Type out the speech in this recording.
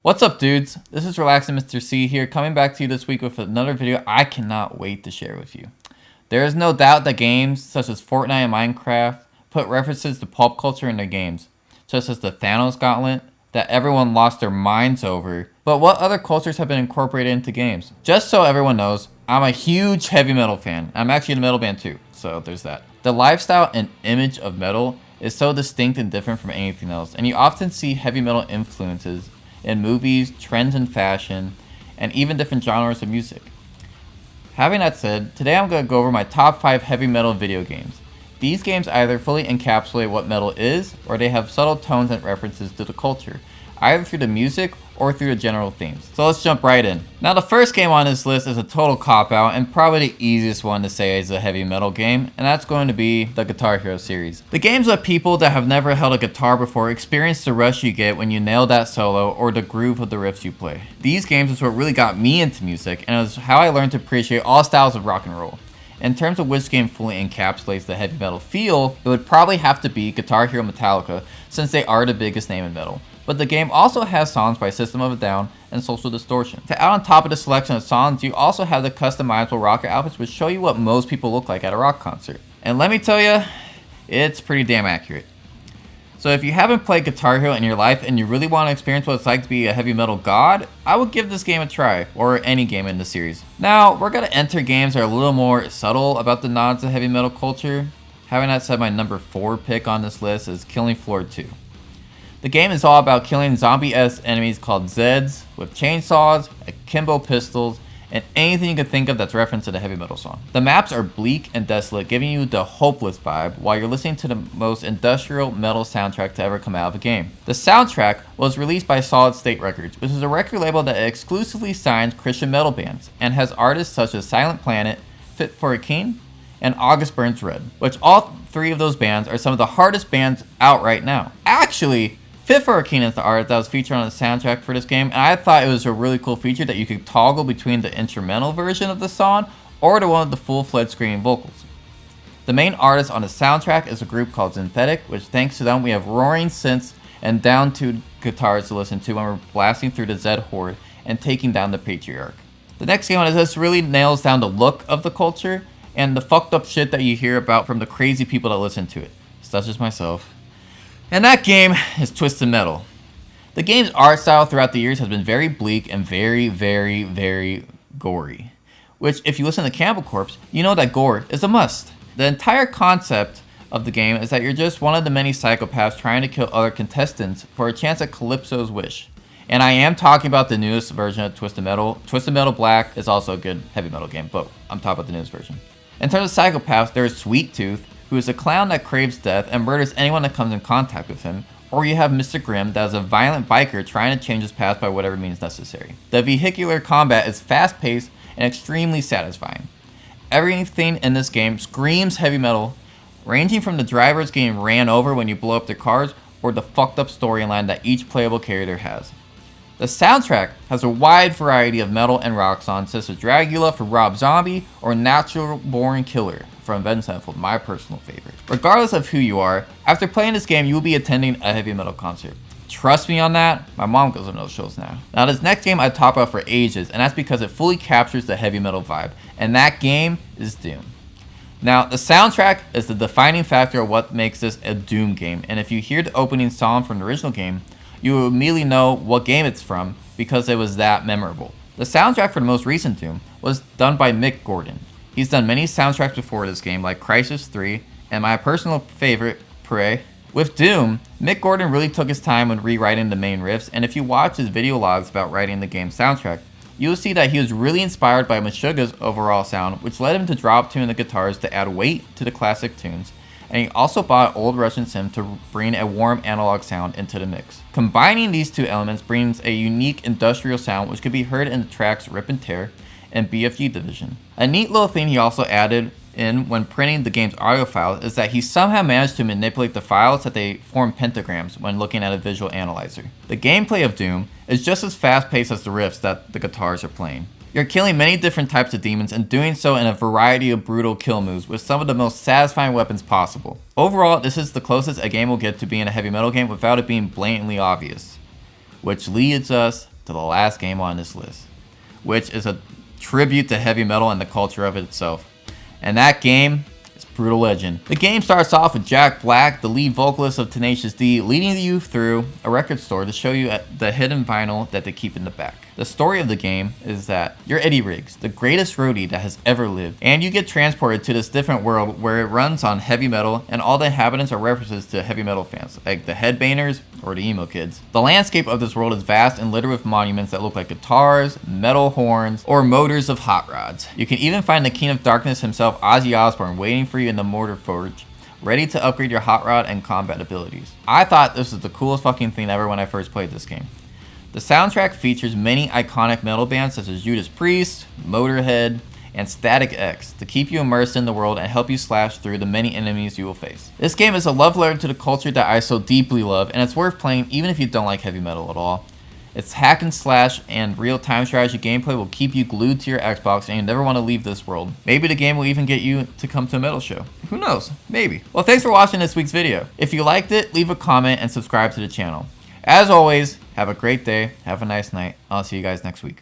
What's up, dudes? This is Relaxing Mr. C here, coming back to you this week with another video I cannot wait to share with you. There is no doubt that games such as Fortnite and Minecraft put references to pop culture in their games, such as the Thanos Gauntlet that everyone lost their minds over. But what other cultures have been incorporated into games? Just so everyone knows, I'm a huge heavy metal fan. I'm actually in a metal band too, so there's that. The lifestyle and image of metal is so distinct and different from anything else, and you often see heavy metal influences in movies, trends in fashion, and even different genres of music. Having that said, today I'm going to go over my top 5 heavy metal video games. These games either fully encapsulate what metal is, or they have subtle tones and references to the culture, either through the music or through the general themes. So let's jump right in. Now the first game on this list is a total cop-out and probably the easiest one to say is a heavy metal game, and that's going to be the Guitar Hero series. The games let people that have never held a guitar before experience the rush you get when you nail that solo or the groove of the riffs you play. These games is what really got me into music, and it was how I learned to appreciate all styles of rock and roll. In terms of which game fully encapsulates the heavy metal feel, it would probably have to be Guitar Hero Metallica, since they are the biggest name in metal. But the game also has songs by System of a Down and Social Distortion. To add on top of the selection of songs, you also have the customizable rocker outfits which show you what most people look like at a rock concert. And let me tell you, it's pretty damn accurate. So if you haven't played Guitar Hero in your life and you really want to experience what it's like to be a heavy metal god, I would give this game a try, or any game in the series. Now, we're going to enter games that are a little more subtle about the nods to heavy metal culture. Having that said, my number 4 pick on this list is Killing Floor 2. The game is all about killing zombie-esque enemies called Zeds with chainsaws, akimbo pistols, and anything you can think of that's referenced to the heavy metal song. The maps are bleak and desolate, giving you the hopeless vibe while you're listening to the most industrial metal soundtrack to ever come out of a game. The soundtrack was released by Solid State Records, which is a record label that exclusively signs Christian metal bands and has artists such as Silent Planet, Fit for a King, and August Burns Red, which all 3 of those bands are some of the hardest bands out right now. Actually, Fit for a King is the artist that was featured on the soundtrack for this game, and I thought it was a really cool feature that you could toggle between the instrumental version of the song or the one with the full-fledged screaming vocals. The main artist on the soundtrack is a group called Synthetic, which thanks to them we have roaring synths and down-tuned guitars to listen to when we're blasting through the Zed Horde and taking down the Patriarch. The next game on this really nails down the look of the culture and the fucked up shit that you hear about from the crazy people that listen to it, such as myself. And that game is Twisted Metal. The game's art style throughout the years has been very bleak and very, very, very gory. Which, if you listen to Cannibal Corpse, you know that gore is a must. The entire concept of the game is that you're just one of the many psychopaths trying to kill other contestants for a chance at Calypso's wish. And I am talking about the newest version of Twisted Metal. Twisted Metal Black is also a good heavy metal game, but I'm talking about the newest version. In terms of psychopaths, there is Sweet Tooth, who is a clown that craves death and murders anyone that comes in contact with him, or you have Mr. Grimm that is a violent biker trying to change his past by whatever means necessary. The vehicular combat is fast-paced and extremely satisfying. Everything in this game screams heavy metal, ranging from the drivers getting ran over when you blow up their cars, or the fucked up storyline that each playable character has. The soundtrack has a wide variety of metal and rock songs such as Dragula from Rob Zombie or Natural Born Killer from Avenged Sevenfold, my personal favorite. Regardless of who you are, after playing this game you will be attending a heavy metal concert. Trust me on that, my mom goes on those shows now. Now this next game I've talked about for ages, and that's because it fully captures the heavy metal vibe, and that game is Doom. Now the soundtrack is the defining factor of what makes this a Doom game, and if you hear the opening song from the original game, you will immediately know what game it's from because it was that memorable. The soundtrack for the most recent Doom was done by Mick Gordon. He's done many soundtracks before this game like Crysis 3 and my personal favorite, Prey. With Doom, Mick Gordon really took his time when rewriting the main riffs, and if you watch his video logs about writing the game's soundtrack, you will see that he was really inspired by Meshuggah's overall sound, which led him to drop tune the guitars to add weight to the classic tunes, and he also bought old Russian synth to bring a warm analog sound into the mix. Combining these two elements brings a unique industrial sound which could be heard in the tracks Rip and Tear and BFG Division. A neat little thing he also added in when printing the game's audio files is that he somehow managed to manipulate the files that they form pentagrams when looking at a visual analyzer. The gameplay of Doom is just as fast-paced as the riffs that the guitars are playing. You're killing many different types of demons and doing so in a variety of brutal kill moves with some of the most satisfying weapons possible. Overall, this is the closest a game will get to being a heavy metal game without it being blatantly obvious. which leads us to the last game on this list, which is a tribute to heavy metal and the culture of it itself. And that game is Brutal Legend. The game starts off with Jack Black, the lead vocalist of Tenacious D, leading you through a record store to show you the hidden vinyl that they keep in the back. The story of the game is that you're Eddie Riggs, the greatest roadie that has ever lived, and you get transported to this different world where it runs on heavy metal, and all the inhabitants are references to heavy metal fans, like the headbangers or the emo kids. The landscape of this world is vast and littered with monuments that look like guitars, metal horns, or motors of hot rods. You can even find the King of Darkness himself, Ozzy Osbourne, waiting for you in the Mortar Forge, ready to upgrade your hot rod and combat abilities. I thought this was the coolest fucking thing ever when I first played this game. The soundtrack features many iconic metal bands such as Judas Priest, Motorhead, and Static X to keep you immersed in the world and help you slash through the many enemies you will face. This game is a love letter to the culture that I so deeply love, and it's worth playing even if you don't like heavy metal at all. Its hack and slash and real-time strategy gameplay will keep you glued to your Xbox and you never want to leave this world. Maybe the game will even get you to come to a metal show. Who knows? Maybe. Well, thanks for watching this week's video. If you liked it, leave a comment and subscribe to the channel. As always, have a great day, have a nice night. I'll see you guys next week.